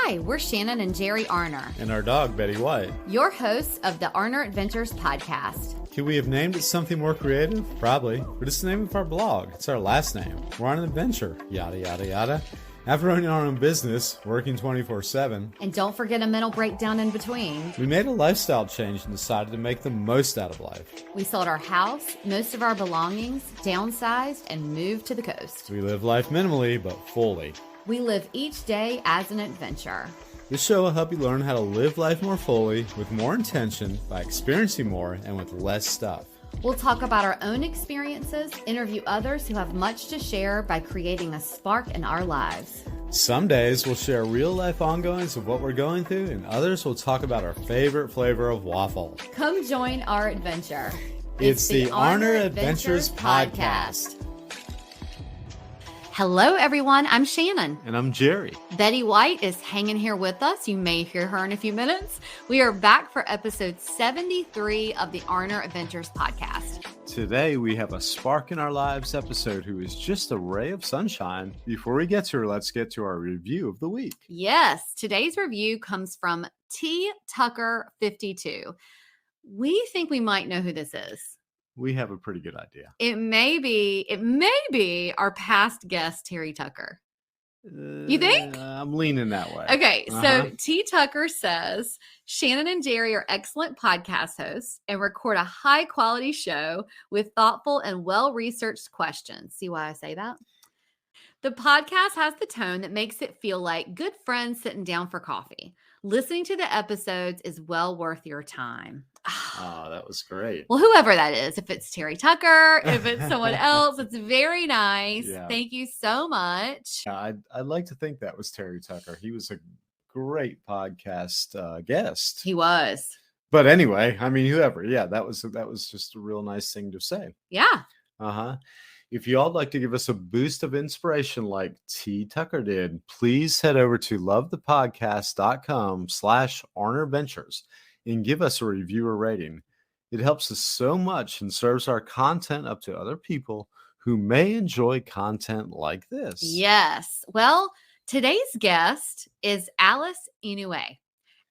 Hi, we're Shannon and Jerry Arner. And our dog, Betty White. Your hosts of the Arner Adventures podcast. Could we have named it something more creative? Probably. But it's the name of our blog. It's our last name. We're on an adventure. Yada, yada, yada. After owning our own business, working 24/7. And don't forget a mental breakdown in between. We made a lifestyle change and decided to make the most out of life. We sold our house, most of our belongings, downsized, and moved to the coast. We live life minimally, but fully. We live each day as an adventure. This show will help you learn how to live life more fully, with more intention, by experiencing more, and with less stuff. We'll talk about our own experiences, interview others who have much to share by creating a spark in our lives. Some days we'll share real-life ongoings of what we're going through, and others will talk about our favorite flavor of waffle. Come join our adventure. It's the Arner Adventures Podcast. Hello, everyone. I'm Shannon. And I'm Jerry. Betty White is hanging here with us. You may hear her in a few minutes. We are back for episode 73 of the Arner Adventures podcast. Today, we have a spark in our lives episode who is just a ray of sunshine. Before we get to her, let's get to our review of the week. Yes, today's review comes from T. Tucker 52. We think we might know who this is. We have a pretty good idea. It may be our past guest, Terry Tucker. You think? I'm leaning that way. Okay, so T. Tucker says, Shannon and Jerry are excellent podcast hosts and record a high-quality show with thoughtful and well-researched questions. See why I say that? The podcast has the tone that makes it feel like good friends sitting down for coffee. Listening to the episodes is well worth your time. Oh, that was great. Well, whoever that is, if it's Terry Tucker, if it's someone else, it's very nice. Yeah. Thank you so much. Yeah, I'd like to think that was Terry Tucker. He was a great podcast guest. He was. But anyway, I mean, whoever. Yeah, that was just a real nice thing to say. Yeah. If you all like to give us a boost of inspiration like T. Tucker did, please head over to lovethepodcast.com/arnerventures and give us a review or rating. It helps us so much and serves our content up to other people who may enjoy content like this. Yes. Well, today's guest is Alice Inoue.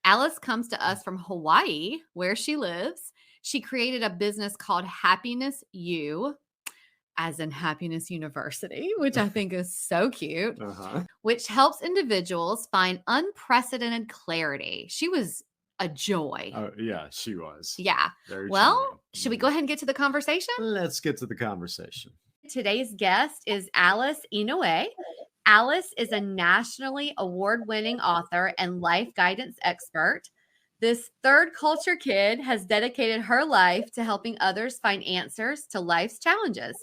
Alice comes to us from Hawaii, where she lives. She created a business called Happiness U, as in Happiness University, which I think is so cute, which helps individuals find unprecedented clarity. She was a joy. Oh, yeah, she was. Yeah. Very well, charming. Should we go ahead and get to the conversation? Let's get to the conversation. Today's guest is Alice Inoue. Alice is a nationally award-winning author and life guidance expert. This third culture kid has dedicated her life to helping others find answers to life's challenges.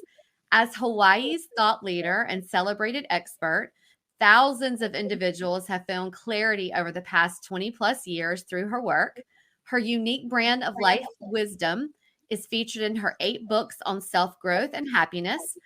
As Hawaii's thought leader and celebrated expert, thousands of individuals have found clarity over the past 20 plus years through her work. Her unique brand of life wisdom is featured in her 8 books on self-growth and happiness,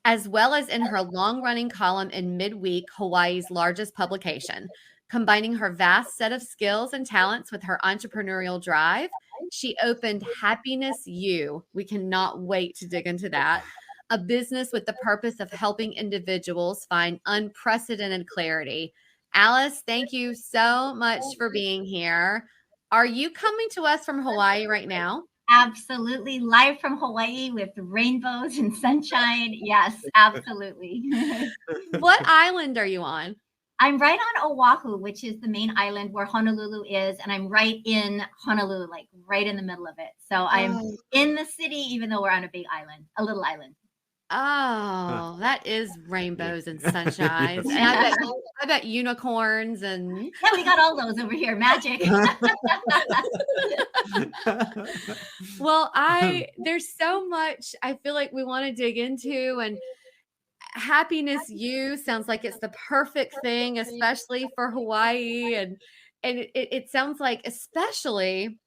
as well as in her long-running column in MidWeek, Hawaii's largest publication. Combining her vast set of skills and talents with her entrepreneurial drive, she opened Happiness U. We cannot wait to dig into that. A business with the purpose of helping individuals find unprecedented clarity. Alice, thank you so much for being here. Are you coming to us from Hawaii right now? Absolutely. Live from Hawaii with rainbows and sunshine. Yes, absolutely. What island are you on? I'm right on Oahu, which is the main island where Honolulu is. And I'm right in Honolulu, like right in the middle of it. So I'm in the city, even though we're on a big island, a little island. Oh, that is rainbows and sunshine. And I bet unicorns and... Yeah, we got all those over here. Magic. Well, there's so much I feel like we want to dig into, and Happiness U sounds like it's the perfect thing, especially for Hawaii. And it sounds like, especially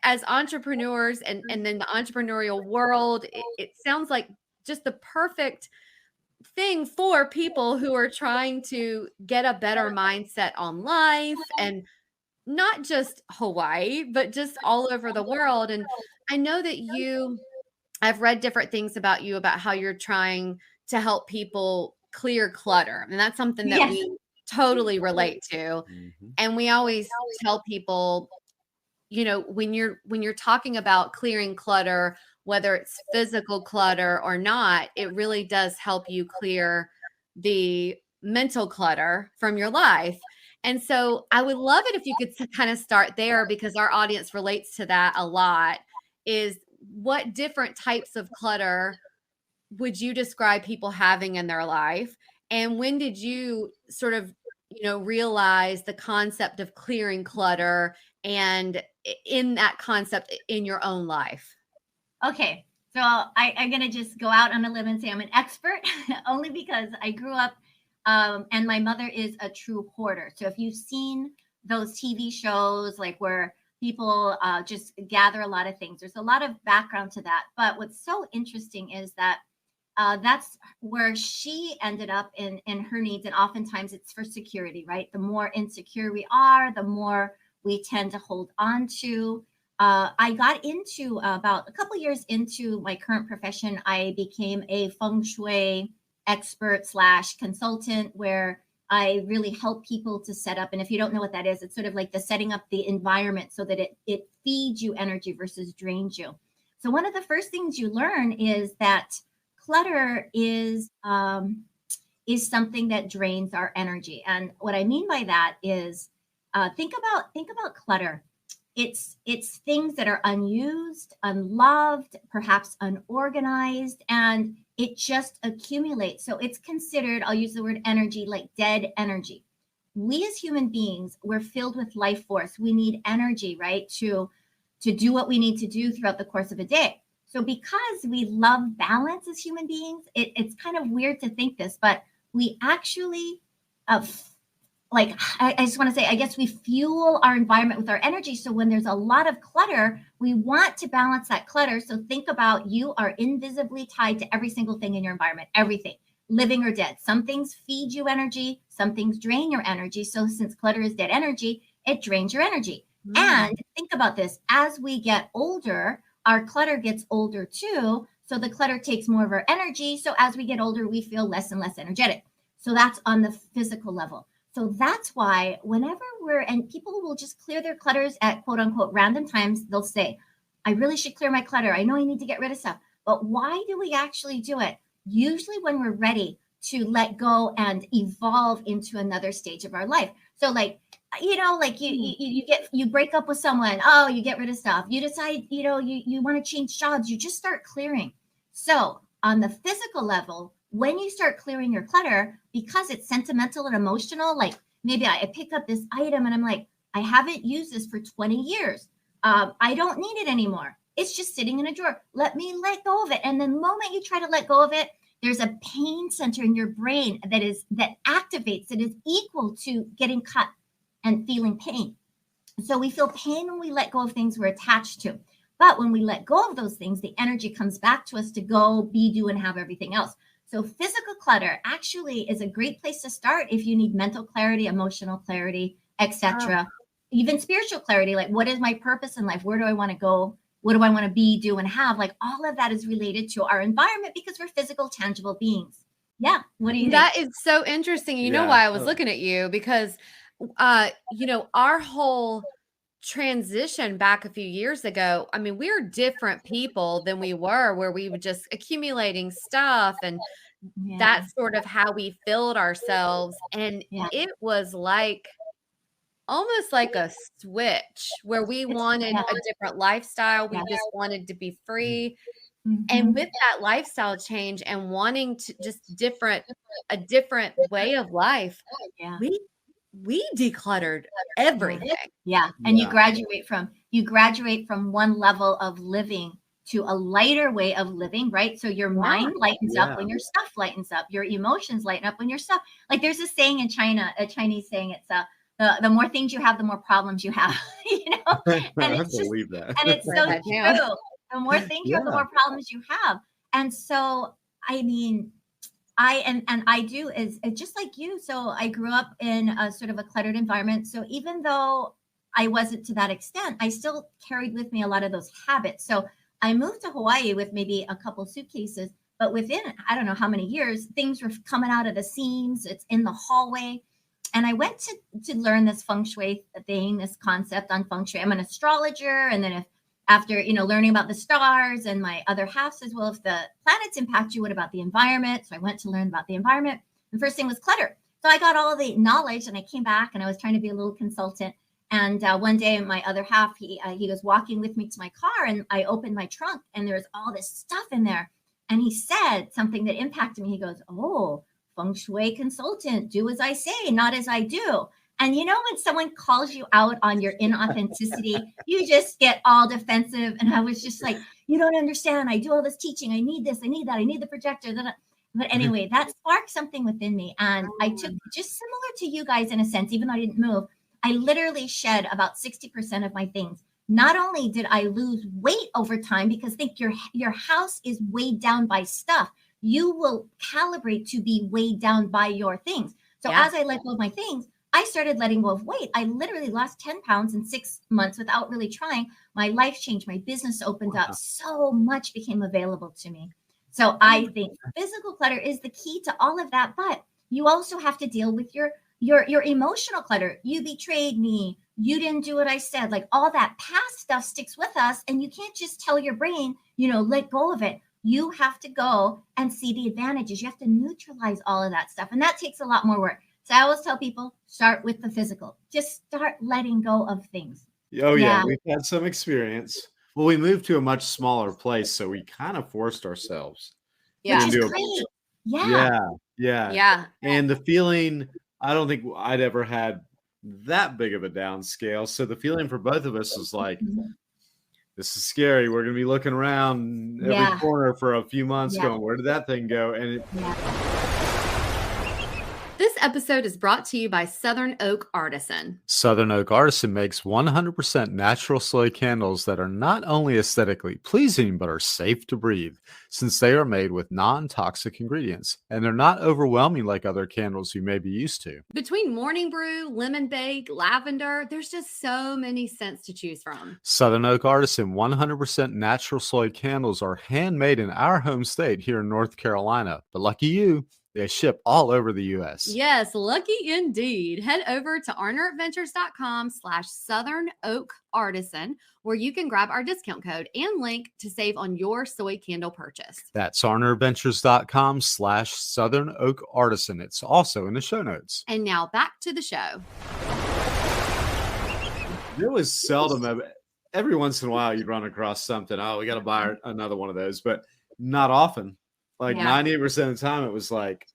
as entrepreneurs and then the entrepreneurial world, it sounds like just the perfect thing for people who are trying to get a better mindset on life, and not just Hawaii, but just all over the world. And I know that I've read different things about you, about how you're trying to help people clear clutter. And that's something that we totally relate to. Mm-hmm. And we always tell people, you know, when you're talking about clearing clutter, whether it's physical clutter or not, it really does help you clear the mental clutter from your life. And so I would love it if you could kind of start there, because our audience relates to that a lot. Is what different types of clutter would you describe people having in their life? And when did you sort of, you know, realize the concept of clearing clutter, and in that concept in your own life? Okay. So I'm going to just go out on a limb and say I'm an expert only because I grew up and my mother is a true hoarder. So if you've seen those TV shows like where people just gather a lot of things, there's a lot of background to that. But what's so interesting is that that's where she ended up in her needs. And oftentimes it's for security, right? The more insecure we are, the more we tend to hold on to. I got into about a couple years into my current profession, I became a feng shui expert / consultant, where I really help people to set up. And if you don't know what that is, it's sort of like the setting up the environment so that it feeds you energy versus drains you. So one of the first things you learn is that clutter is something that drains our energy. And what I mean by that is think about clutter. It's things that are unused, unloved, perhaps unorganized, and it just accumulates. So it's considered, I'll use the word energy, like dead energy. We as human beings, we're filled with life force. We need energy, right, to do what we need to do throughout the course of a day. So because we love balance as human beings, it's kind of weird to think this, but we actually like I just want to say, I guess we fuel our environment with our energy. So when there's a lot of clutter, we want to balance that clutter. So think about, you are invisibly tied to every single thing in your environment, everything, living or dead. Some things feed you energy, some things drain your energy. So since clutter is dead energy, it drains your energy. And think about this, as we get older, our clutter gets older too. So the clutter takes more of our energy. So as we get older, we feel less and less energetic. So that's on the physical level. So that's why whenever and people will just clear their clutters at quote unquote random times, they'll say, I really should clear my clutter. I know I need to get rid of stuff. But why do we actually do it? Usually when we're ready to let go and evolve into another stage of our life. So like, you know, like you break up with someone. Oh, you get rid of stuff. You decide, you know, you want to change jobs. You just start clearing. So on the physical level, when you start clearing your clutter, because it's sentimental and emotional, like maybe I pick up this item and I'm like, I haven't used this for 20 years. I don't need it anymore. It's just sitting in a drawer. Let me let go of it. And the moment you try to let go of it, there's a pain center in your brain that activates, that is equal to getting cut and feeling pain. So we feel pain when we let go of things we're attached to. But when we let go of those things, the energy comes back to us to go, be, do, and have everything else. So physical clutter actually is a great place to start if you need mental clarity, emotional clarity, etc. Even spiritual clarity, like what is my purpose in life? Where do I want to go? What do I want to be, do, and have? Like all of that is related to our environment because we're physical, tangible beings. Yeah. What do you think? That is so interesting. You know why I was looking at you? Because, you know, our whole transition back a few years ago, I mean, we're different people than we were, where we were just accumulating stuff, and that's sort of how we filled ourselves. And it was like almost like a switch where we wanted a different lifestyle. We just wanted to be free. And with that lifestyle change and wanting to just a different way of life, we decluttered everything. And you graduate from one level of living to a lighter way of living, right? So your mind lightens up when your stuff lightens up. Your emotions lighten up when your stuff. Like there's a saying in China, a Chinese saying, it's the more things you have, the more problems you have. You know, and I believe that. And it's so true. The more things you have, the more problems you have. And so, I mean, I do is just like you. So I grew up in a sort of a cluttered environment. So even though I wasn't to that extent, I still carried with me a lot of those habits. So I moved to Hawaii with maybe a couple suitcases, but within, I don't know how many years, things were coming out of the seams. It's in the hallway. And I went to learn this feng shui thing, this concept on feng shui. I'm an astrologer. And then after, learning about the stars, and my other half says, well, if the planets impact you, what about the environment? So I went to learn about the environment. The first thing was clutter. So I got all the knowledge, and I came back, and I was trying to be a little consultant. And one day, my other half, he was walking with me to my car, and I opened my trunk, and there was all this stuff in there. And he said something that impacted me. He goes, oh, feng shui consultant, do as I say, not as I do. And when someone calls you out on your inauthenticity, you just get all defensive. And I was just like, you don't understand. I do all this teaching. I need this. I need that. I need the projector. But anyway, that sparked something within me. And I took, just similar to you guys in a sense, even though I didn't move, I literally shed about 60% of my things. Not only did I lose weight over time, because think your house is weighed down by stuff. You will calibrate to be weighed down by your things. So as I let go of my things, I started letting go of weight. I literally lost 10 pounds in 6 months without really trying. My life changed. My business opened up. So much became available to me. So I think physical clutter is the key to all of that. But you also have to deal with your emotional clutter. You betrayed me. You didn't do what I said. Like all that past stuff sticks with us. And you can't just tell your brain, let go of it. You have to go and see the advantages. You have to neutralize all of that stuff. And that takes a lot more work. So I always tell people, start with the physical. Just start letting go of things. Oh, yeah. We've had some experience. Well, we moved to a much smaller place, so we kind of forced ourselves. Which is great. Yeah. And the feeling, I don't think I'd ever had that big of a downscale. So the feeling for both of us is like, this is scary. We're going to be looking around every corner for a few months going, where did that thing go? And This episode is brought to you by Southern Oak Artisan. Southern Oak Artisan makes 100% natural soy candles that are not only aesthetically pleasing, but are safe to breathe, since they are made with non-toxic ingredients, and they're not overwhelming like other candles you may be used to. Between morning brew, lemon bake, lavender, there's just so many scents to choose from. Southern Oak Artisan 100% natural soy candles are handmade in our home state here in North Carolina, but lucky you, they ship all over the U.S. Yes, lucky indeed. Head over to arneradventures.com/Southern Oak Artisan, where you can grab our discount code and link to save on your soy candle purchase. That's arneradventures.com/Southern Oak Artisan. It's also in the show notes. And now back to the show. There was seldom, every once in a while, you'd run across something. Oh, we got to buy another one of those, but not often. Like 98% of the time, it was like,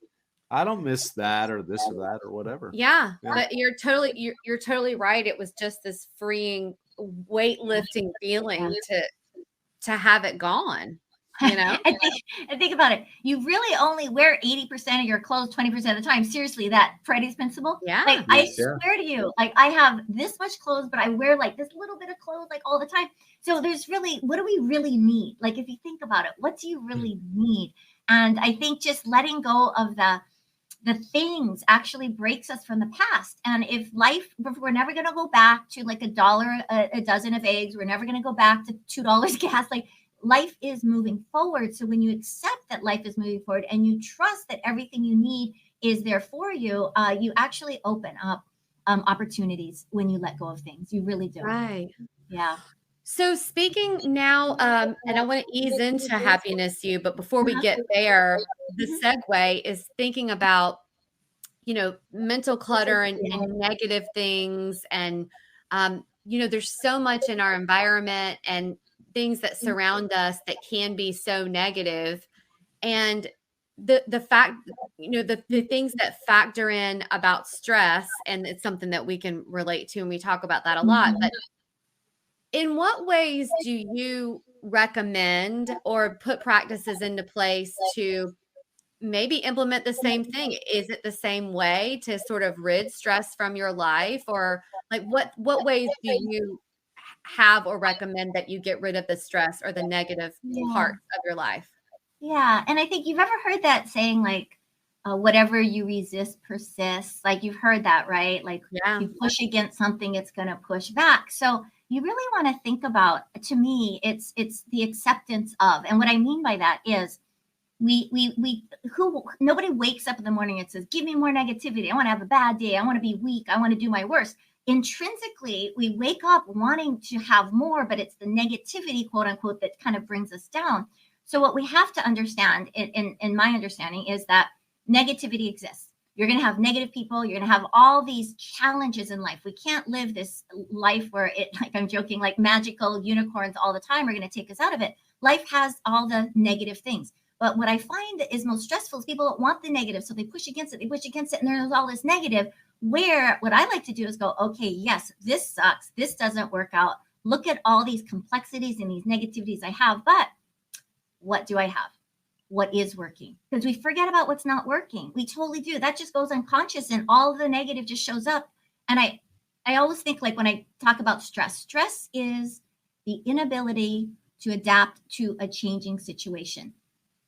I don't miss that or this or that or whatever. Yeah. But you're totally right. It was just this freeing, weightlifting feeling to have it gone. I think about it. You really only wear 80% of your clothes 20% of the time. Seriously, that Freddy's principle. Yeah. Like I swear to you, like I have this much clothes, but I wear like this little bit of clothes like all the time. So there's really, what do we really need? Like if you think about it, what do you really need? And I think just letting go of the things actually breaks us from the past. And if we're never going to go back to like $1 a dozen of eggs, we're never going to go back to $2 gas. Like life is moving forward. So when you accept that life is moving forward and you trust that everything you need is there for you, you actually open up opportunities when you let go of things. You really do. Right. Yeah. So speaking now, and I want to ease into happiness you, but before we get there, the segue is thinking about, mental clutter and negative things. And, there's so much in our environment and things that surround us that can be so negative. And the fact, the things that factor in about stress, and it's something that we can relate to, and we talk about that a lot, but in what ways do you recommend or put practices into place to maybe implement the same thing? Is it the same way to sort of rid stress from your life, or like what ways do you have or recommend that you get rid of the stress or the negative parts of your life? Yeah. And I think you've ever heard that saying, like, whatever you resist persists. Like you've heard that, right? Like you push against something, it's going to push back. So you really want to think about, to me, it's the acceptance of, and what I mean by that is nobody wakes up in the morning and says, give me more negativity. I want to have a bad day. I want to be weak. I want to do my worst. Intrinsically, we wake up wanting to have more, but it's the negativity, quote unquote, that kind of brings us down. So what we have to understand, in my understanding, is that negativity exists. You're going to have negative people. You're going to have all these challenges in life. We can't live this life where like I'm joking, like magical unicorns all the time are going to take us out of it. Life has all the negative things. But what I find is most stressful is people don't want the negative. So they push against it, and there's all this negative, where what I like to do is go, okay, yes, this sucks. This doesn't work out. Look at all these complexities and these negativities I have, but what do I have? What is working? Because we forget about what's not working. We totally do. That just goes unconscious and all the negative just shows up. And I always think, like, when I talk about stress is the inability to adapt to a changing situation.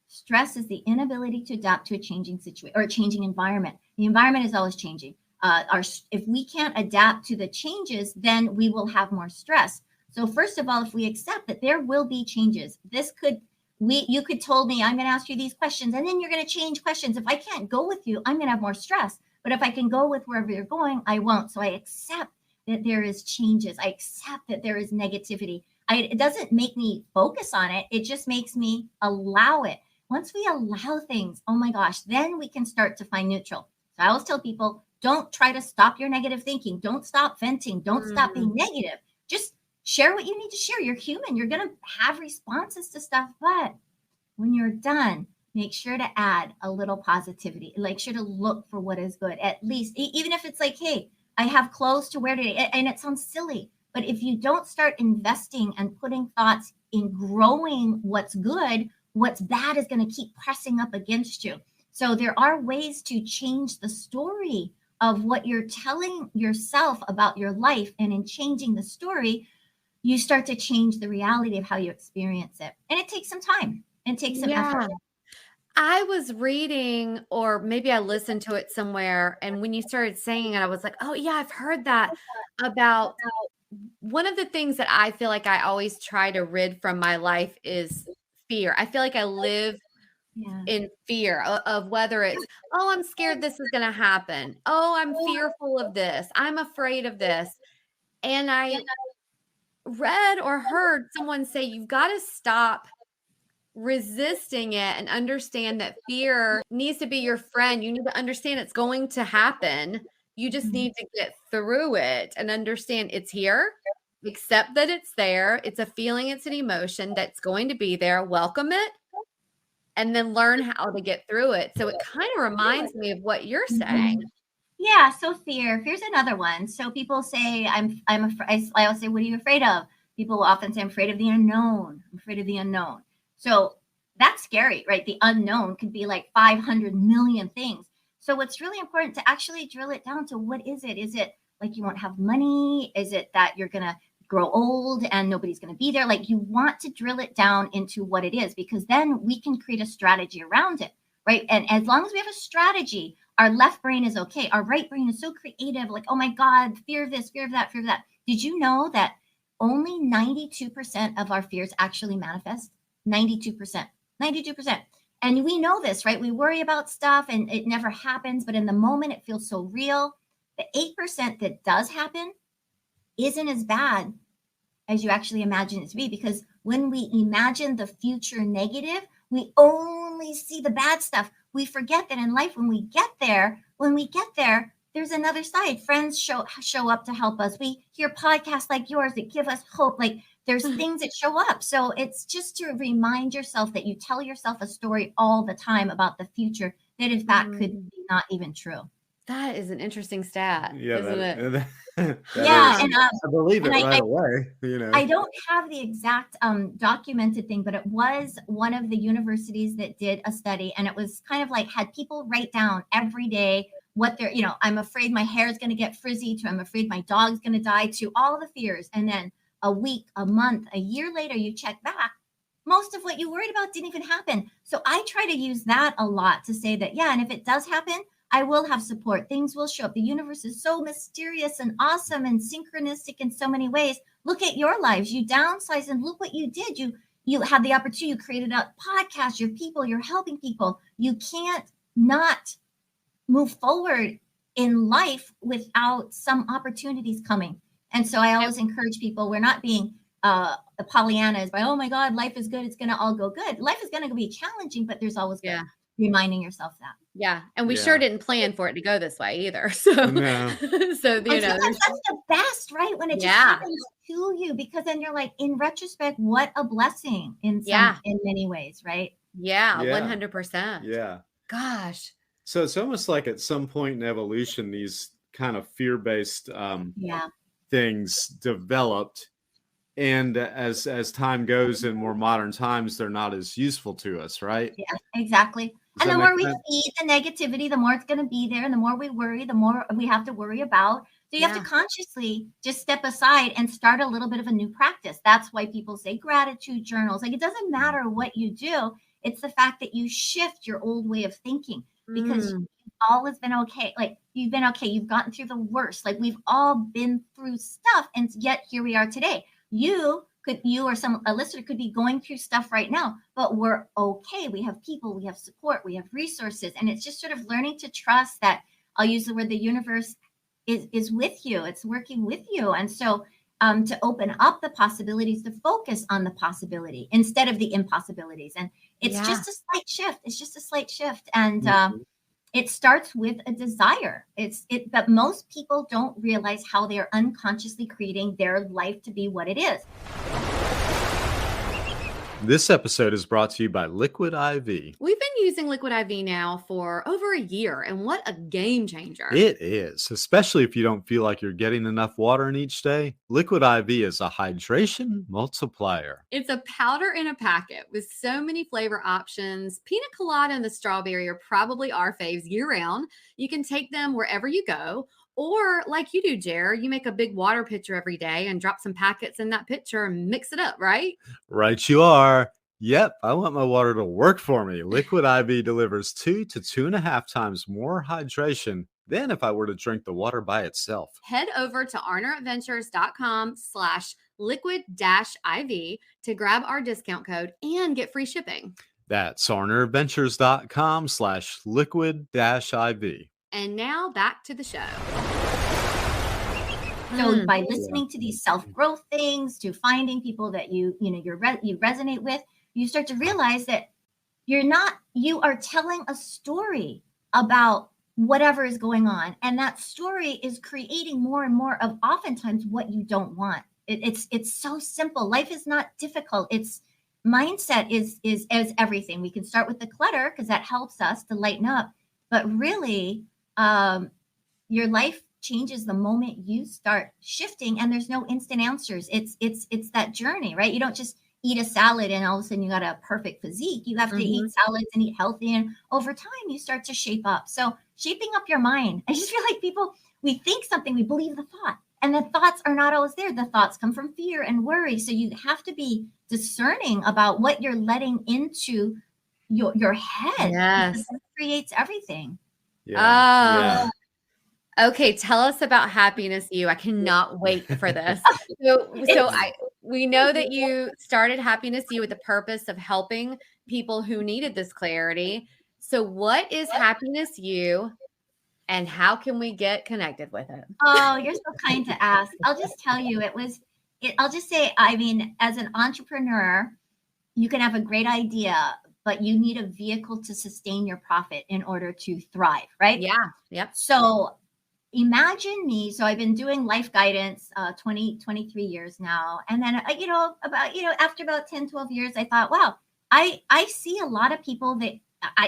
Stress is the inability to adapt to a changing situation or a changing environment. The environment is always changing. If we can't adapt to the changes, then we will have more stress. So first of all, if we accept that there will be changes, you could told me, I'm going to ask you these questions, and then you're going to change questions. If I can't go with you, I'm going to have more stress. But if I can go with wherever you're going, I won't. So I accept that there is changes. I accept that there is negativity. It doesn't make me focus on it. It just makes me allow it. Once we allow things, oh my gosh, then we can start to find neutral. So I always tell people, don't try to stop your negative thinking. Don't stop venting. Don't stop being negative. Just share what you need to share. You're human. You're going to have responses to stuff. But when you're done, make sure to add a little positivity. Make sure to look for what is good. At least, even if it's like, hey, I have clothes to wear today. And it sounds silly. But if you don't start investing and putting thoughts in growing what's good, what's bad is going to keep pressing up against you. So there are ways to change the story of what you're telling yourself about your life. And in changing the story, you start to change the reality of how you experience it. And it takes some time and takes some effort. I was reading, or maybe I listened to it somewhere, and when you started saying it, I was like, oh yeah, I've heard that about one of the things that I feel like I always try to rid from my life is fear. I feel like I live in fear of whether it's, oh, I'm scared this is going to happen. Oh, I'm fearful of this. I'm afraid of this. And I read or heard someone say, you've got to stop resisting it and understand that fear needs to be your friend. You need to understand it's going to happen. You just need to get through it and understand it's here. Accept that it's there. It's a feeling, it's an emotion that's going to be there. Welcome it, and then learn how to get through it. So it kind of reminds me of what you're saying. Yeah. So fear's another one. So people say, I'm afraid. I always say, what are you afraid of? People will often say, I'm afraid of the unknown. I'm afraid of the unknown. So that's scary, right? The unknown could be like 500 million things. So what's really important to actually drill it down to, what is it? Is it like you won't have money? Is it that you're going to grow old and nobody's going to be there? Like, you want to drill it down into what it is, because then we can create a strategy around it, right? And as long as we have a strategy, our left brain is okay. Our right brain is so creative, like, oh my God, fear of this, fear of that, fear of that. Did you know that only 92% of our fears actually manifest? 92%. And we know this, right? We worry about stuff and it never happens, but in the moment it feels so real. The 8% that does happen isn't as bad as you actually imagine it to be, because when we imagine the future negative, we only see the bad stuff. We forget that in life, when we get there, there's another side. Friends show up to help us. We hear podcasts like yours that give us hope. Like, there's things that show up. So it's just to remind yourself that you tell yourself a story all the time about the future that in fact could be not even true. That is an interesting stat, isn't it? And I believe it right away. I don't have the exact documented thing, but it was one of the universities that did a study, and it was kind of like had people write down every day what they're, I'm afraid my hair is going to get frizzy, to I'm afraid my dog's going to die, to all the fears. And then a week, a month, a year later, you check back, most of what you worried about didn't even happen. So I try to use that a lot to say that, and if it does happen, I will have support. Things will show up. The universe is so mysterious and awesome and synchronistic in so many ways. Look at your lives. You downsized and look what you did. You you have the opportunity, you created a podcast, you're helping people. You can't not move forward in life without some opportunities coming. And so I always encourage people, we're not being the Pollyannas by, oh my God, life is good, it's going to all go good. Life is going to be challenging, but there's always good. Reminding yourself that. Yeah. And we sure didn't plan for it to go this way either. So, No. so you know, that's the best, right? When it just happens to you, because then you're like, in retrospect, what a blessing in many ways, right? Yeah, 100%. Yeah. Gosh. So it's almost like at some point in evolution, these kind of fear-based things developed. And as time goes in more modern times, they're not as useful to us, right? Yeah, exactly. And the more we feed the negativity, the more it's going to be there. And the more we worry, the more we have to worry about. So you have to consciously just step aside and start a little bit of a new practice. That's why people say gratitude journals. Like, it doesn't matter what you do. It's the fact that you shift your old way of thinking, because you've always been okay. Like, you've been okay. You've gotten through the worst. Like, we've all been through stuff. And yet here we are today. You or a listener could be going through stuff right now, but we're okay. We have people, we have support, we have resources. And it's just sort of learning to trust that, I'll use the word, the universe is with you. It's working with you. And so to open up the possibilities, to focus on the possibility instead of the impossibilities. And it's just a slight shift. It's just a slight shift. And it starts with a desire. But most people don't realize how they are unconsciously creating their life to be what it is. This episode is brought to you by Liquid IV. We've been using Liquid IV now for over a year, and what a game changer. It is, especially if you don't feel like you're getting enough water in each day. Liquid IV is a hydration multiplier. It's a powder in a packet with so many flavor options. Pina colada and the strawberry are probably our faves year-round. You can take them wherever you go. Or like you do, Jer, you make a big water pitcher every day and drop some packets in that pitcher and mix it up, right? Right you are. Yep, I want my water to work for me. Liquid IV delivers 2 to 2.5 times more hydration than if I were to drink the water by itself. Head over to arneradventures.com/liquid-IV to grab our discount code and get free shipping. That's arneradventures.com/liquid-IV. And now back to the show. So by listening to these self-growth things, to finding people that you resonate with, you start to realize that you are telling a story about whatever is going on. And that story is creating more and more of oftentimes what you don't want. It's so simple. Life is not difficult. It's mindset is everything. We can start with the clutter because that helps us to lighten up. But really, your life changes the moment you start shifting, and there's no instant answers. It's that journey, right? You don't just eat a salad and all of a sudden you got a perfect physique. You have to eat salads and eat healthy, and over time you start to shape up. So shaping up your mind. I just feel like we think something, we believe the thought, and the thoughts are not always there. The thoughts come from fear and worry. So you have to be discerning about what you're letting into your head. Yes. It creates everything. Okay, tell us about Happiness You. I cannot wait for this. We know that you started Happiness You with the purpose of helping people who needed this clarity. So what is Happiness You, and how can we get connected with it? Oh, you're so kind to ask. I'll just tell you, I'll just say, I mean, as an entrepreneur, you can have a great idea, but you need a vehicle to sustain your profit in order to thrive, right? Yeah. Yep. So imagine me. So I've been doing life guidance 23 years now. And then, after about 10, 12 years, I thought, wow, I see a lot of people that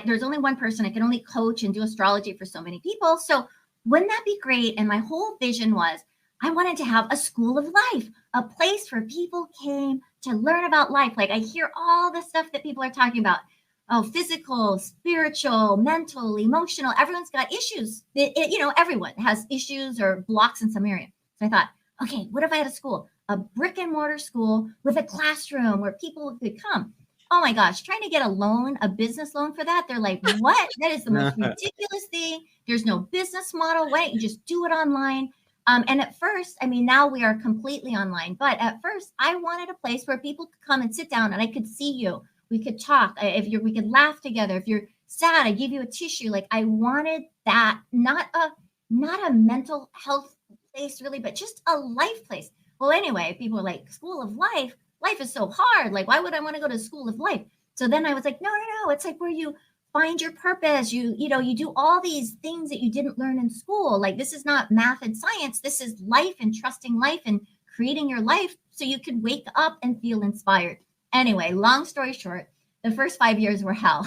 there's only one person. I can only coach and do astrology for so many people. So wouldn't that be great? And my whole vision was, I wanted to have a school of life, a place where people came to learn about life. Like, I hear all the stuff that people are talking about. Oh, physical, spiritual, mental, emotional. Everyone's got issues. Everyone has issues or blocks in some area. So I thought, okay, what if I had a school, a brick and mortar school with a classroom where people could come? Oh my gosh, trying to get a business loan for that. They're like, what? That is the most ridiculous thing. There's no business model. Why don't you just do it online? And at first, I mean, now we are completely online, but at first I wanted a place where people could come and sit down and I could see you. We could talk. We could laugh together. If you're sad, I give you a tissue. Like I wanted that, not a mental health place really, but just a life place. Well, anyway, people were like, School of Life. Life is so hard. Like, why would I want to go to School of Life? So then I was like, no. It's like where you find your purpose. You do all these things that you didn't learn in school. Like this is not math and science. This is life and trusting life and creating your life so you could wake up and feel inspired. Anyway, long story short, the first 5 years were hell.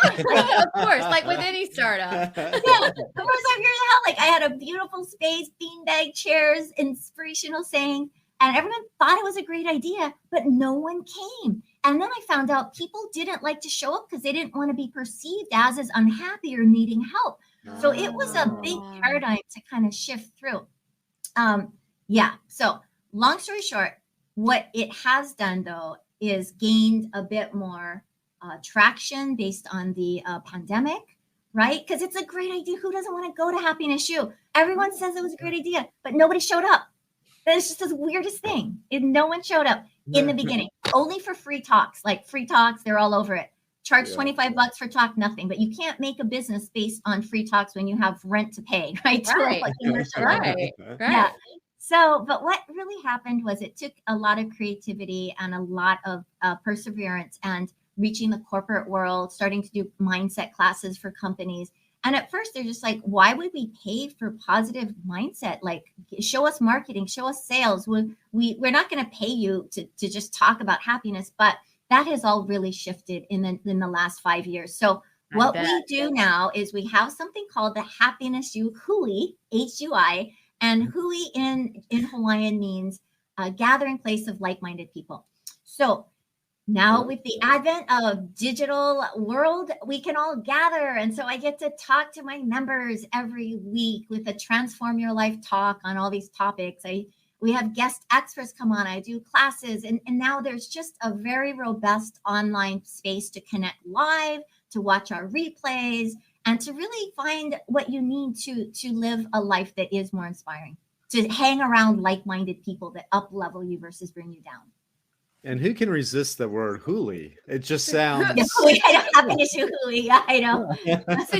Of course, like with any startup. Yeah, the first 5 years of hell. Like I had a beautiful space, beanbag chairs, inspirational saying, and everyone thought it was a great idea, but no one came. And then I found out people didn't like to show up because they didn't want to be perceived as unhappy or needing help. So it was a big paradigm to kind of shift through. Yeah. So long story short, what it has done though is gained a bit more traction based on the pandemic, right? Because it's a great idea. Who doesn't want to go to Happiness U? Everyone says it was a great idea, but nobody showed up. It's just the weirdest thing. No one showed up in the beginning, only for free talks. Like free talks, they're all over it. Charge $25 for talk, nothing. But you can't make a business based on free talks when you have rent to pay, right? Right. Yeah. So, but what really happened was it took a lot of creativity and a lot of perseverance and reaching the corporate world, starting to do mindset classes for companies. And at first they're just like, why would we pay for positive mindset? Like show us marketing, show us sales. We're not going to pay you to just talk about happiness, but that has all really shifted in the last 5 years. So what we do now is we have something called the Happiness U Hui, Hui, and Hui in Hawaiian means a gathering place of like-minded people. So now with the advent of digital world, we can all gather. And so I get to talk to my members every week with a Transform Your Life talk on all these topics. We have guest experts come on. I do classes. And now there's just a very robust online space to connect live, to watch our replays, and to really find what you need to live a life that is more inspiring, to hang around like-minded people that up-level you versus bring you down. And who can resist the word huli? It just sounds. Happiness Huli. Yeah, I know. So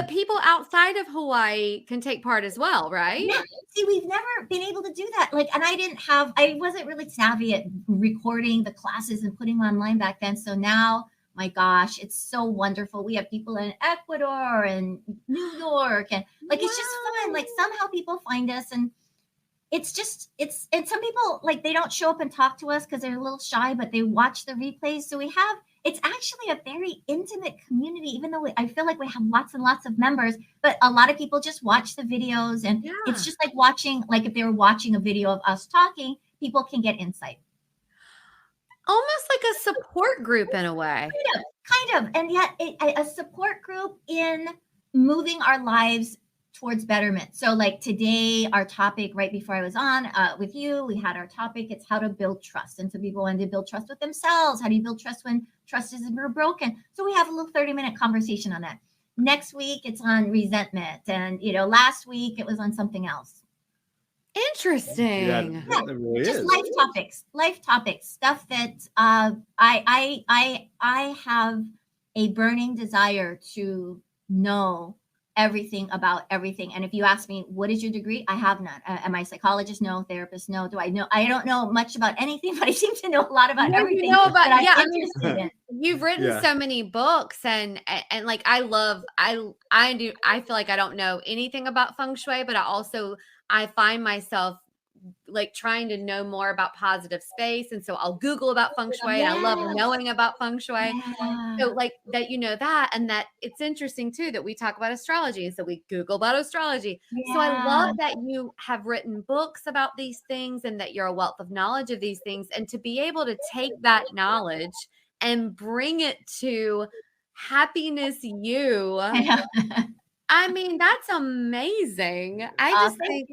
people outside of Hawaii can take part as well, right? Yeah. See, we've never been able to do that. Like, and I wasn't really savvy at recording the classes and putting them online back then. So now, my gosh, it's so wonderful. We have people in Ecuador and New York, and like it's just fun. Like somehow people find us, and and some people like they don't show up and talk to us because they're a little shy, but they watch the replays. So it's actually a very intimate community, even though I feel like we have lots and lots of members, but a lot of people just watch the videos, and it's just like watching, like if they were watching a video of us talking, people can get insight. Almost like a support group in a way. Kind of. And yet a support group in moving our lives towards betterment. So like today, our topic right before I was on with you, we had our topic, it's how to build trust. And so people wanted to build trust with themselves. How do you build trust when trust is broken? So we have a little 30-minute conversation on that. Next week, it's on resentment. And, last week it was on something else. Interesting. Yeah, really just is. life topics, stuff that I have a burning desire to know everything about everything. And if you ask me, what is your degree? I have none. Am I a psychologist? No. Therapist? No. Do I know? I don't know much about anything, but I seem to know a lot about everything. You know about, I'm interested in. You've written so many books, and like I feel like I don't know anything about feng shui, but I find myself like trying to know more about positive space. And so I'll Google about feng shui, and I love knowing about feng shui. Yeah. So like that, that, and that it's interesting too, that we talk about astrology. And so we Google about astrology. Yeah. So I love that you have written books about these things, and that you're a wealth of knowledge of these things, and to be able to take that knowledge and bring it to Happiness U. I mean, that's amazing. I just think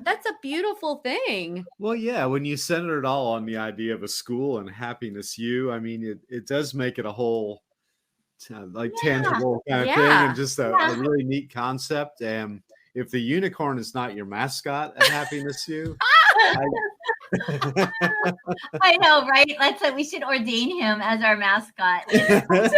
that's a beautiful thing. Well, yeah, when you center it all on the idea of a school and Happiness U, I mean, it does make it a whole tangible kind of thing, and just a really neat concept. And if the unicorn is not your mascot at Happiness You, I know, right? We should ordain him as our mascot. Definitely.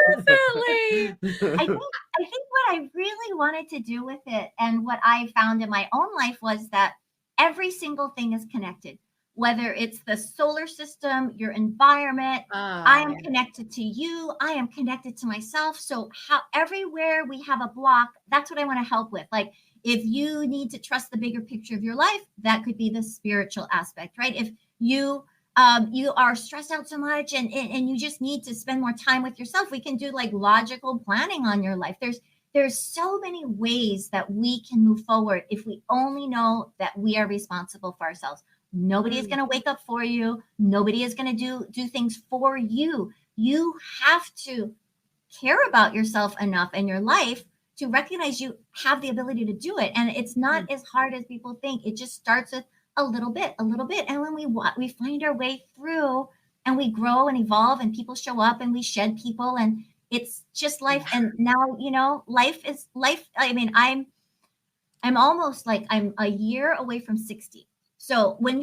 I think what I really wanted to do with it, and what I found in my own life, was that every single thing is connected. Whether it's the solar system, your environment, I am connected to you, I am connected to myself. So everywhere we have a block, that's what I want to help with. Like, if you need to trust the bigger picture of your life, that could be the spiritual aspect, right? If you are stressed out so much and you just need to spend more time with yourself, we can do like logical planning on your life. There's so many ways that we can move forward if we only know that we are responsible for ourselves. Nobody is going to wake up for you. Nobody is going to do things for you. You have to care about yourself enough in your life to recognize you have the ability to do it. And it's not as hard as people think. It just starts with a little bit. And when we find our way through and we grow and evolve and people show up and we shed people, and it's just life. And now, life is life. I mean, I'm almost like I'm a year away from 60. So when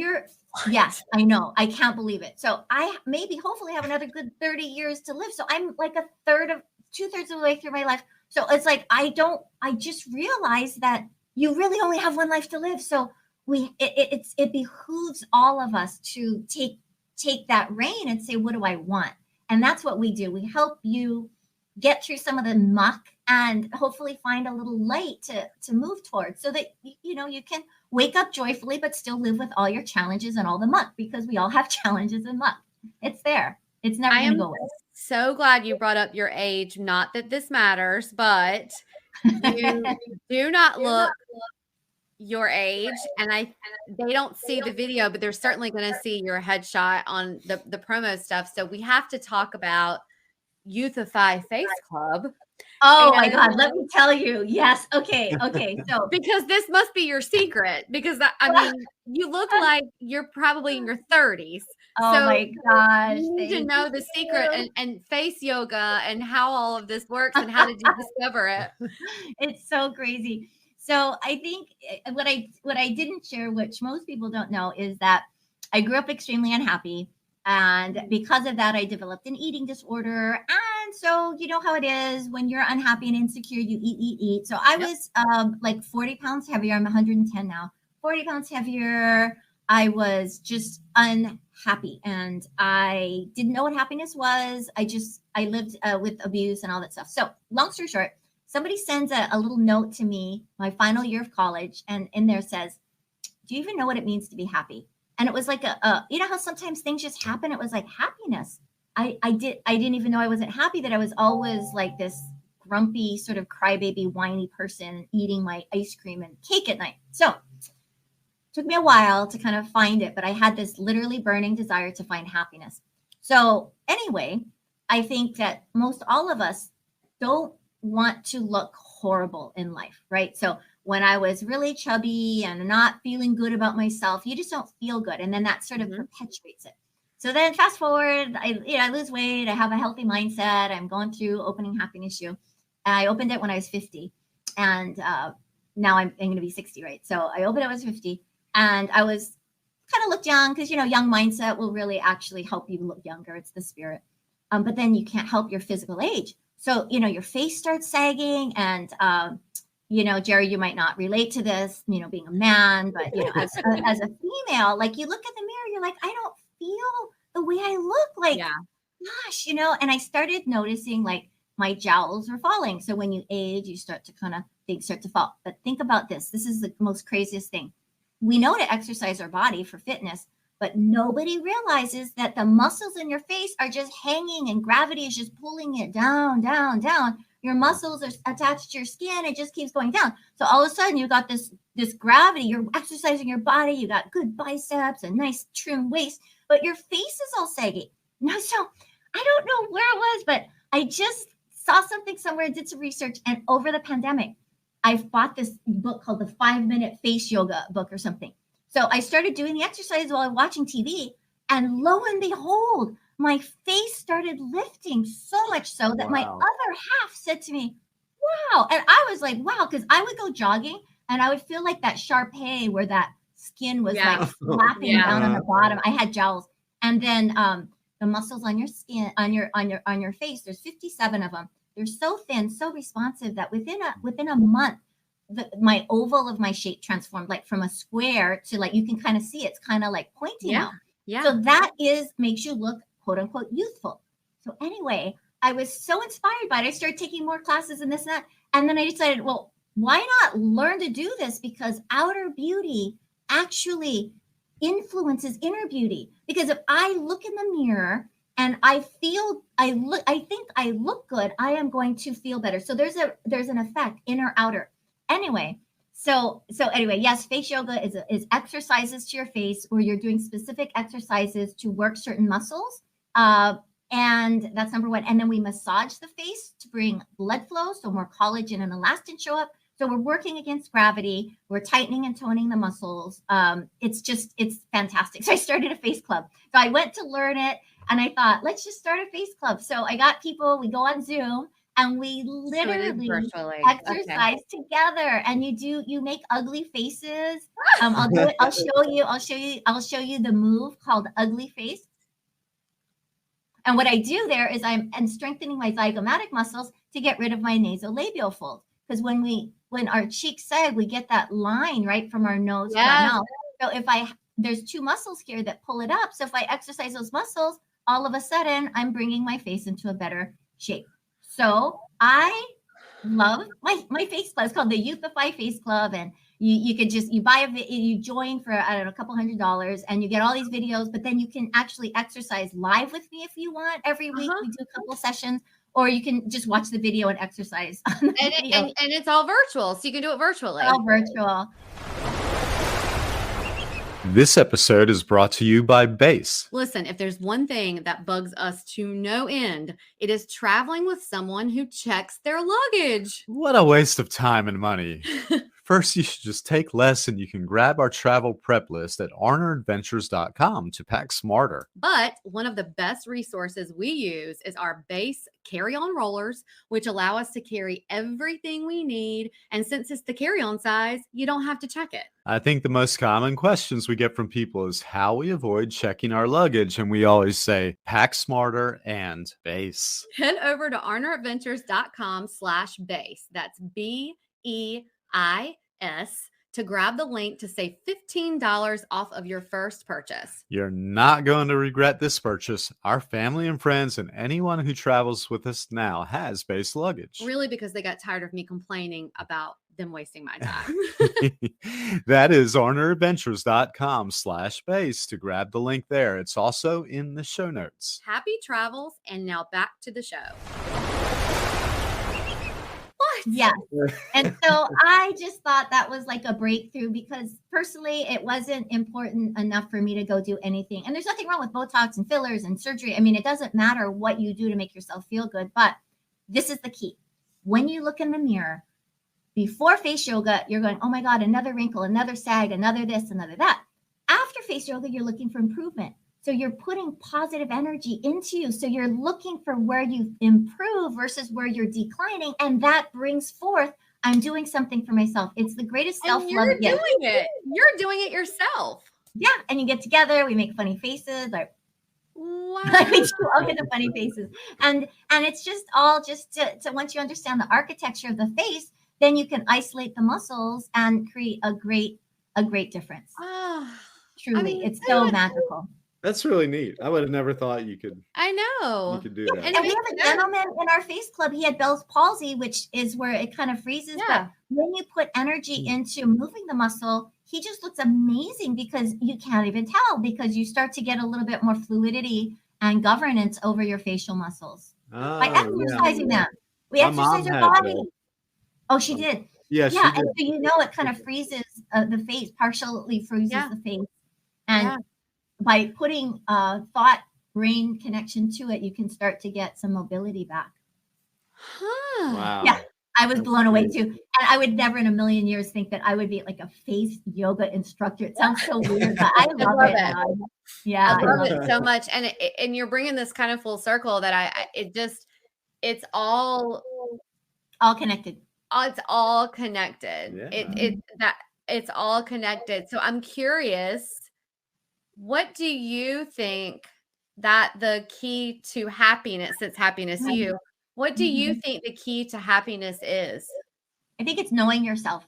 yes, I know, I can't believe it. So I hopefully have another good 30 years to live. So I'm like 2/3 of the way through my life. So it's like, I just realized that you really only have one life to live. So it behooves all of us to take that reign and say, what do I want? And that's what we do. We help you get through some of the muck and hopefully find a little light to move towards, so that you can wake up joyfully but still live with all your challenges and all the muck, because we all have challenges and muck. It's there. It's never going to go away. So glad you brought up your age. Not that this matters, but you do not look your age, and they don't see the video, but they're certainly going to see your headshot on the promo stuff. So we have to talk about Youthify Face Club. Oh my God, let me tell you. Yes. Okay. So because this must be your secret, because I mean, you look like you're probably in your 30s. Oh so my gosh. You need to know the secret and face yoga and how all of this works and how did you discover it? It's so crazy. So I think what I didn't share, which most people don't know, is that I grew up extremely unhappy. And because of that, I developed an eating disorder. And so you know how it is when you're unhappy and insecure, you eat. So I was like 40 pounds heavier. I'm 110 now. 40 pounds heavier. I was just unhappy and I didn't know what happiness was. I lived with abuse and all that stuff. So long story short, somebody sends a little note to me my final year of college, and in there says, do you even know what it means to be happy? And it was like you know how sometimes things just happen? It was like happiness. I didn't even know I wasn't happy, that I was always like this grumpy sort of crybaby, whiny person eating my ice cream and cake at night. So it took me a while to kind of find it, but I had this literally burning desire to find happiness. So anyway, I think that most all of us don't want to look horrible in life, right? So when I was really chubby and not feeling good about myself, you just don't feel good. And then that sort of perpetuates it. So then fast forward, I lose weight. I have a healthy mindset. I'm going through opening Happiness You. I opened it when I was 50. And now I'm going to be 60, right? So I opened it when I was 50. And I was kind of looked young because, young mindset will really actually help you look younger. It's the spirit. But then you can't help your physical age. So, your face starts sagging and, Jerry, you might not relate to this, being a man, but, as a female, like you look at the mirror, you're like, I don't feel the way I look, like, gosh, and I started noticing like my jowls are falling. So when you age, you start to things start to fall. But think about this. This is the most craziest thing. We know to exercise our body for fitness, but nobody realizes that the muscles in your face are just hanging and gravity is just pulling it down, down, down. Your muscles are attached to your skin. It just keeps going down. So all of a sudden you got this gravity. You're exercising your body. You got good biceps, a nice trim waist, but your face is all saggy. Now, so I don't know where it was, but I just saw something somewhere, did some research, and over the pandemic, I bought this book called the 5-Minute Face Yoga book or something. So I started doing the exercise while I'm watching TV, and lo and behold, my face started lifting so much so that my other half said to me, wow. And I was like, wow, because I would go jogging And I would feel like that Shar-Pei where that skin was like slapping down on the bottom. I had jowls. And then the muscles on your skin, on your face, there's 57 of them. They're so thin, so responsive that within a month, my oval of my shape transformed, like from a square to like, you can kind of see it's kind of like pointing out. Yeah. So that makes you look quote unquote youthful. So anyway, I was so inspired by it. I started taking more classes and this and that. And then I decided, well, why not learn to do this? Because outer beauty actually influences inner beauty. Because if I look in the mirror and I think I look good, I am going to feel better. So there's an effect, inner, outer. Anyway, so anyway, yes, face yoga is exercises to your face where you're doing specific exercises to work certain muscles. And that's number one. And then we massage the face to bring blood flow, so more collagen and elastin show up. So we're working against gravity. We're tightening and toning the muscles. It's fantastic. So I started a face club. So I went to learn it and I thought, let's just start a face club. So I got people, we go on Zoom and we literally exercise together. And you make ugly faces. I'll do it. I'll show you the move called ugly face. And what I do there is I'm strengthening my zygomatic muscles to get rid of my nasolabial fold. Because when our cheeks sag, we get that line right from our nose to our mouth. So there's two muscles here that pull it up. So if I exercise those muscles, all of a sudden I'm bringing my face into a better shape. So I love my face club. It's called the Youthify Face Club. And you could just, you join for, I don't know, a couple $100 and you get all these videos, but then you can actually exercise live with me if you want. Every week we do a couple sessions, or you can just watch the video and exercise. And it's all virtual. So you can do it virtually. All virtual. This episode is brought to you by Base. Listen, if there's one thing that bugs us to no end, it is traveling with someone who checks their luggage. What a waste of time and money. First, you should just take less and you can grab our travel prep list at arneradventures.com to pack smarter. But one of the best resources we use is our Base carry-on rollers, which allow us to carry everything we need. And since it's the carry-on size, you don't have to check it. I think the most common questions we get from people is how we avoid checking our luggage. And we always say, pack smarter and Base. Head over to arneradventures.com/base. That's BEIS to grab the link to save $15 off of your first purchase. You're not going to regret this purchase. Our family and friends and anyone who travels with us now has Base luggage. Really, because they got tired of me complaining about them wasting my time. That is arneradventures.com/base to grab the link there. It's also in the show notes. Happy travels. And now back to the show. Yes. And so I just thought that was like a breakthrough because personally, it wasn't important enough for me to go do anything. And there's nothing wrong with Botox and fillers and surgery. I mean, it doesn't matter what you do to make yourself feel good, but this is the key. When you look in the mirror before face yoga, you're going, oh my God, another wrinkle, another sag, another this, another that. After face yoga, you're looking for improvement. So you're putting positive energy into you. So you're looking for where you improve versus where you're declining. And that brings forth, I'm doing something for myself. It's the greatest self-love. You're doing it yourself. Yeah. And you get together, we make funny faces. Like, wow. We do all kinds of funny faces. And it's just all just to once you understand the architecture of the face, then you can isolate the muscles and create a great difference. Truly. I mean, it's so magical. That's really neat. I would have never thought you could. I know. You could do that. And we have a gentleman in our face club. He had Bell's palsy, which is where it kind of freezes. Yeah. But when you put energy into moving the muscle, he just looks amazing because you can't even tell because you start to get a little bit more fluidity and governance over your facial muscles by exercising them. We exercise our body. Oh, she did. Yeah. Yeah. And so it kind of freezes the face, partially freezes the face. And by putting thought-brain connection to it, you can start to get some mobility back. Wow. Yeah, I was blown away too. And I would never in a million years think that I would be like a face yoga instructor. It sounds so weird, but I love it. I love it so much. And you're bringing this kind of full circle that it's all connected. it's all connected. Yeah. It's all connected. So I'm curious, what do you think that the key to happiness, since happiness you, what do you think the key to happiness is? I think it's knowing yourself.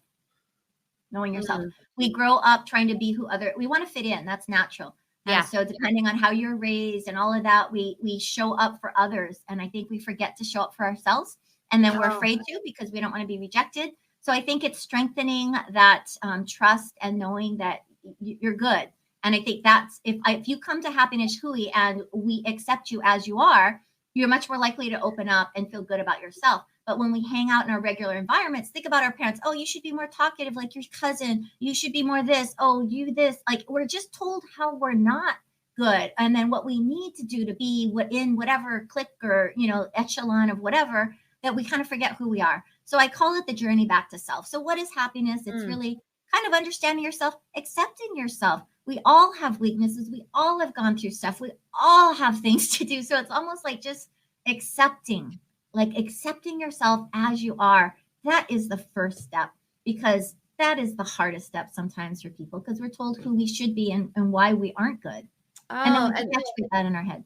Knowing yourself. We grow up trying to be we want to fit in. That's natural. And so depending on how you're raised and all of that, we show up for others. And I think we forget to show up for ourselves. And then we're afraid to, because we don't want to be rejected. So I think it's strengthening that trust and knowing that you're good. And I think that's, if you come to Happiness Hui and we accept you as you are, you're much more likely to open up and feel good about yourself. But when we hang out in our regular environments, think about our parents. Oh, you should be more talkative like your cousin. You should be more this. Oh, you this. Like, we're just told how we're not good. And then what we need to do to be in whatever clique or, echelon of whatever, that we kind of forget who we are. So I call it the journey back to self. So what is happiness? It's really kind of understanding yourself, accepting yourself. We all have weaknesses. We all have gone through stuff. We all have things to do. So it's almost like just accepting yourself as you are. That is the first step, because that is the hardest step sometimes for people, because we're told who we should be and why we aren't good. And then we perpetuate that in our head.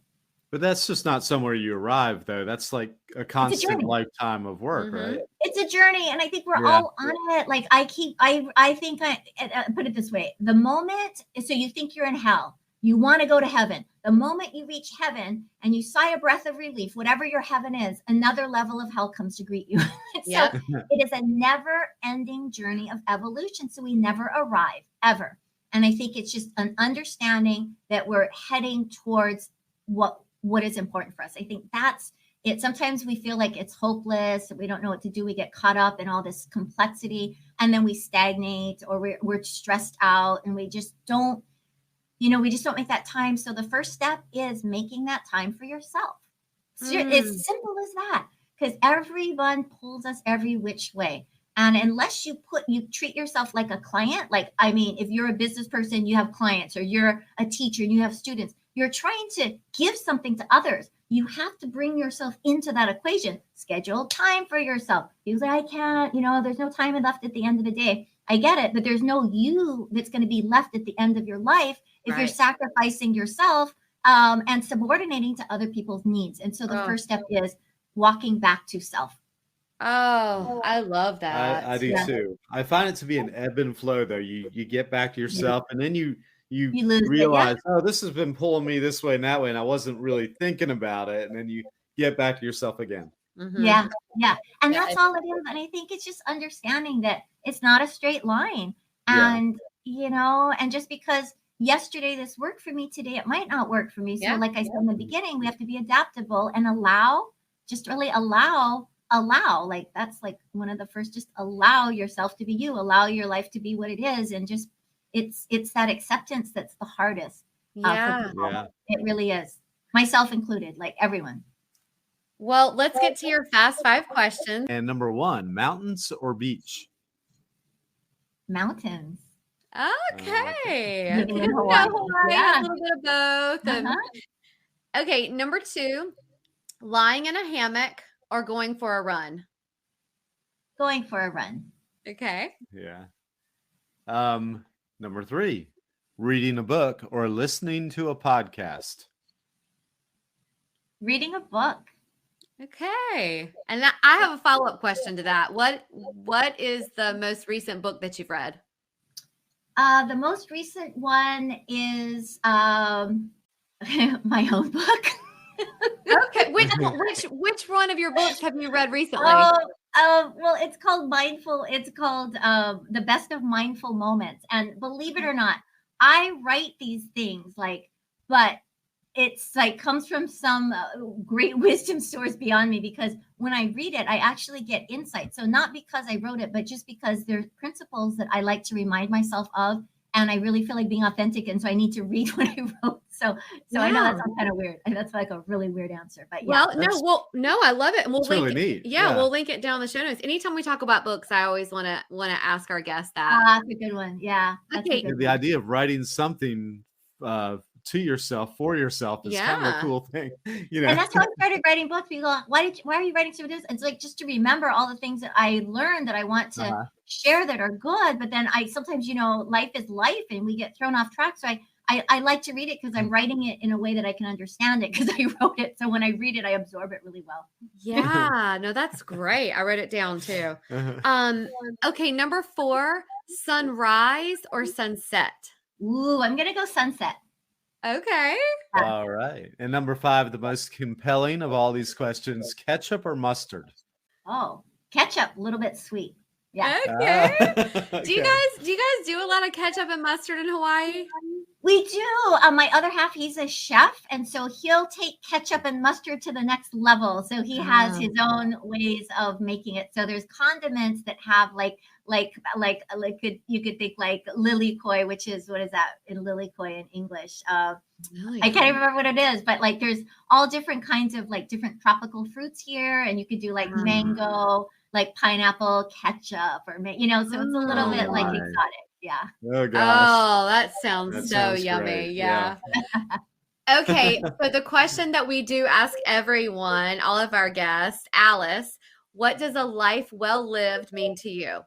But that's just not somewhere you arrive, though. That's like a constant lifetime of work, right? It's a journey. And I think we're all on it. Like I think I put it this way. The moment, so you think you're in hell, you want to go to heaven. The moment you reach heaven and you sigh a breath of relief, whatever your heaven is, another level of hell comes to greet you. So it is a never ending journey of evolution. So we never arrive, ever. And I think it's just an understanding that we're heading towards what is important for us. I think that's it. Sometimes we feel like it's hopeless. We don't know what to do. We get caught up in all this complexity, and then we stagnate, or we're stressed out, and we just don't make that time. So the first step is making that time for yourself. It's simple as that, because everyone pulls us every which way. And unless you treat yourself like a client, if you're a business person, you have clients, or you're a teacher and you have students, you're trying to give something to others. You have to bring yourself into that equation. Schedule time for yourself. You say, I can't, there's no time left at the end of the day. I get it, but there's no you that's going to be left at the end of your life if you're sacrificing yourself and subordinating to other people's needs. And so the first step is walking back to self. Oh, I love that. I do too. I find it to be an ebb and flow, though. You get back to yourself, and then you realize, this has been pulling me this way and that way, and I wasn't really thinking about it. And then you get back to yourself again. Yeah. And that's all it is. And I think it's just understanding that it's not a straight line. And, and just because yesterday this worked for me, today it might not work for me. So like I said in the beginning, we have to be adaptable and allow. Like that's like one of the first, just allow yourself to be you, allow your life to be what it is. And just, it's that acceptance that's the hardest. It really is, myself included, like everyone. Well, let's get to your fast 5 questions. And number 1, mountains or beach? Mountains. Okay. Living in Hawaii. A little bit of both. Okay, number 2, lying in a hammock or going for a run? Going for a run. Okay. Yeah. Number 3, reading a book or listening to a podcast? Reading a book. Okay. And I have a follow-up question to that. What is the most recent book that you've read? The most recent one is my own book. Okay. Which one of your books have you read recently? Well, it's called Mindful. It's called The Best of Mindful Moments. And believe it or not, I write these things but it's comes from some great wisdom source beyond me, because when I read it, I actually get insight. So not because I wrote it, but just because there's principles that I like to remind myself of. And I really feel like being authentic. And so I need to read what I wrote. So I know that sounds kind of weird. That's like a really weird answer, but yeah. Well, no, I love it. And we'll link really neat. Yeah, we'll link it down in the show notes. Anytime we talk about books, I always want to ask our guests that. That's a good one. Yeah. The idea of writing something to yourself for yourself is kind of a cool thing, you know. And that's how I started writing books. People go, why are you writing some of this? It's like just to remember all the things that I learned that I want to share that are good. But then sometimes, life is life and we get thrown off track. So I like to read it because I'm writing it in a way that I can understand it because I wrote it. So when I read it, I absorb it really well. Yeah, no, that's great. I wrote it down too. Okay, number 4, sunrise or sunset? Ooh, I'm going to go sunset. Okay. All right. And number 5, the most compelling of all these questions, ketchup or mustard? Oh, ketchup, a little bit sweet. Yeah. Okay. Do you guys do a lot of ketchup and mustard in Hawaii? We do. My other half, he's a chef, and so he'll take ketchup and mustard to the next level. So he has his own ways of making it. So there's condiments that have you could think like lilikoi, which is, what is that in lilikoi in English? I can't remember what it is, but like there's all different kinds of like different tropical fruits here, and you could do like mango, like pineapple ketchup, or so it's a little bit like exotic. Yeah. Oh gosh. Oh, that sounds so yummy. Great. Yeah. Okay. So the question that we do ask everyone, all of our guests, Alice, what does a life well lived mean to you?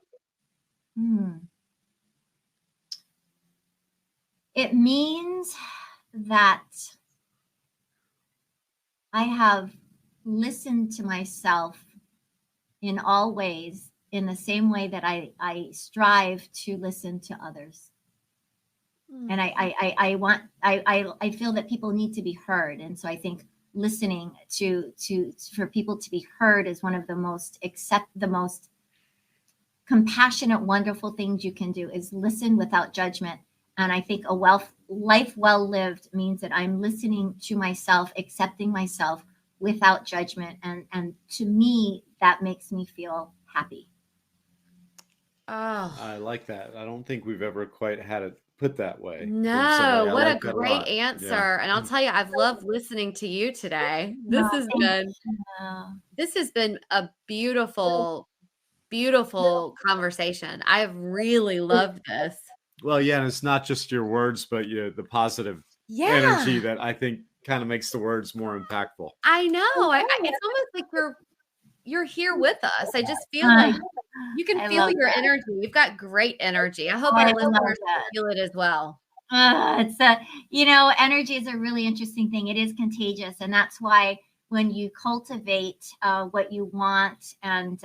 It means that I have listened to myself in all ways, in the same way that I strive to listen to others. And I feel that people need to be heard. And so I think listening for people to be heard is one of the most compassionate, wonderful things you can do, is listen without judgment. And I think life well lived means that I'm listening to myself, accepting myself without judgment. And to me, that makes me feel happy. Oh, I like that. I don't think we've ever quite had it put that way. No, what a great answer. Yeah. And I'll tell you, I've loved listening to you today. This has been a beautiful, beautiful conversation. I've really loved this. Well, yeah, and it's not just your words, but the positive energy that I think kind of makes the words more impactful. I know. It's almost like you're here with us. I just feel like you can feel your energy. You've got great energy. I hope our listeners feel it as well. Energy is a really interesting thing. It is contagious. And that's why when you cultivate what you want, and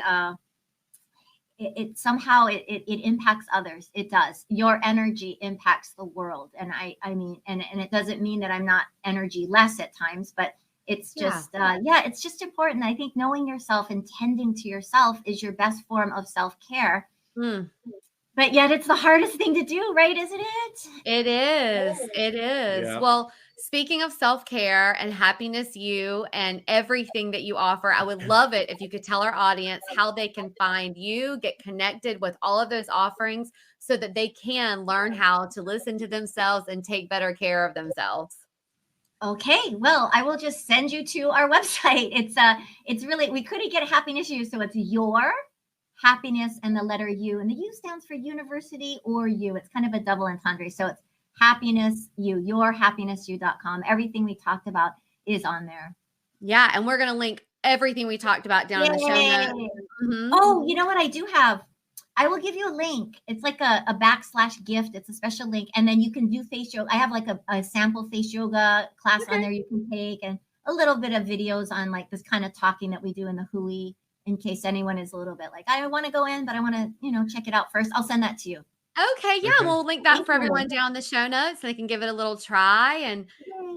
it somehow impacts others. It does. Your energy impacts the world. And I mean, and it doesn't mean that I'm not energy less at times, but it's just, it's just important. I think knowing yourself and tending to yourself is your best form of self-care. But yet it's the hardest thing to do, right? Isn't it? It is. It is. Yeah. Well, speaking of self-care and happiness, you and everything that you offer, I would love it if you could tell our audience how they can find you, get connected with all of those offerings so that they can learn how to listen to themselves and take better care of themselves. Okay, well, I will just send you to our website. It's really, we couldn't get a happiness U, so it's your happiness and the letter U, and the U stands for university or you. It's kind of a double entendre, so it's happiness U, yourhappinessyou.com. Everything we talked about is on there. Yeah, and we're going to link everything we talked about down in the show notes. Mm-hmm. Oh, you know what I do have? I will give you a link. It's like a /gift. It's a special link. And then you can do face yoga. I have like a sample face yoga class on there you can take, and a little bit of videos on like this kind of talking that we do in the Hui, in case anyone is a little bit like, I want to go in, but I want to, check it out first. I'll send that to you. Okay. Yeah. We'll link that for everyone down in the show notes so they can give it a little try. And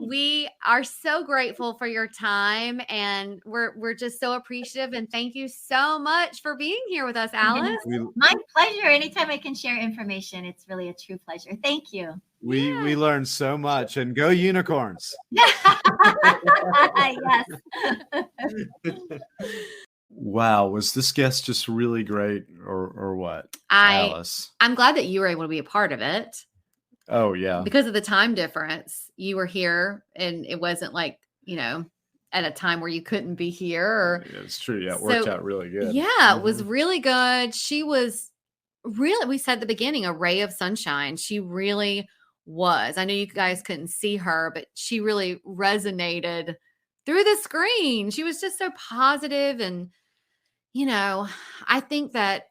we are so grateful for your time, and we're just so appreciative. And thank you so much for being here with us, Alice. My pleasure. Anytime I can share information, it's really a true pleasure. Thank you. We learned so much, and go unicorns. Yes. Wow, was this guest just really great, or what? Alice, I'm glad that you were able to be a part of it. Oh yeah, because of the time difference. You were here, and it wasn't like at a time where you couldn't be here. Or it's true. Yeah, it worked out really good. Yeah, it was really good. She was really, we said at the beginning, a ray of sunshine. She really was. I know you guys couldn't see her, but she really resonated through the screen. She was just so positive. And, you know, I think that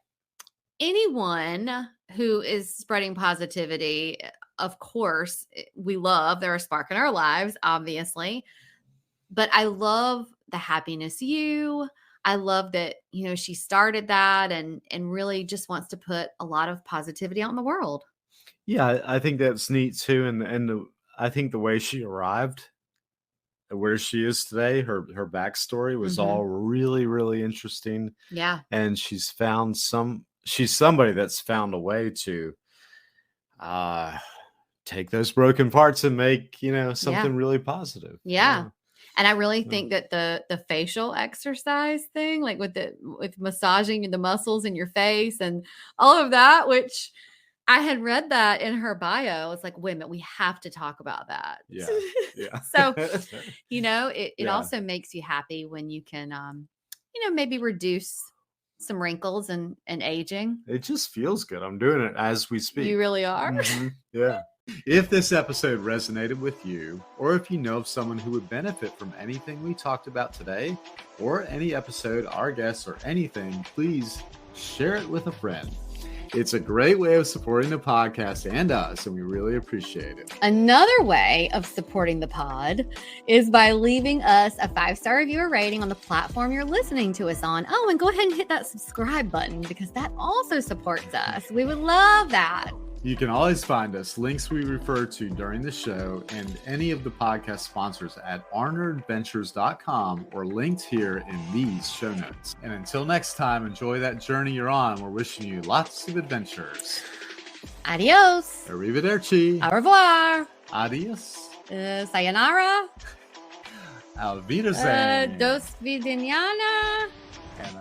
anyone who is spreading positivity, of course, we love, they're a spark in our lives, obviously. But I love the happiness I love that, you know, she started that and really just wants to put a lot of positivity out in the world. Yeah, I think that's neat too. And I think the way she arrived where she is today, her backstory was all really, really interesting. Yeah. And she's somebody that's found a way to take those broken parts and make, you know, something really positive. Yeah. And I really think that the facial exercise thing, like with massaging the muscles in your face and all of that, which I had read that in her bio. It's like, wait a minute, we have to talk about that. Yeah. Yeah. So, you know, it also makes you happy when you can, you know, maybe reduce some wrinkles and aging. It just feels good. I'm doing it as we speak. You really are? Yeah. If this episode resonated with you, or if you know of someone who would benefit from anything we talked about today, or any episode, our guests, or anything, please share it with a friend. It's a great way of supporting the podcast and us, and we really appreciate it. Another way of supporting the pod is by leaving us a 5-star review or rating on the platform you're listening to us on. Oh, and go ahead and hit that subscribe button because that also supports us. We would love that. You can always find us, links we refer to during the show, and any of the podcast sponsors at arneradventures.com or linked here in these show notes. And until next time, enjoy that journey you're on. We're wishing you lots of adventures. Adios. Arrivederci. Au revoir. Adios. Sayonara. Auf Wiedersehen. Dos vidaniana. And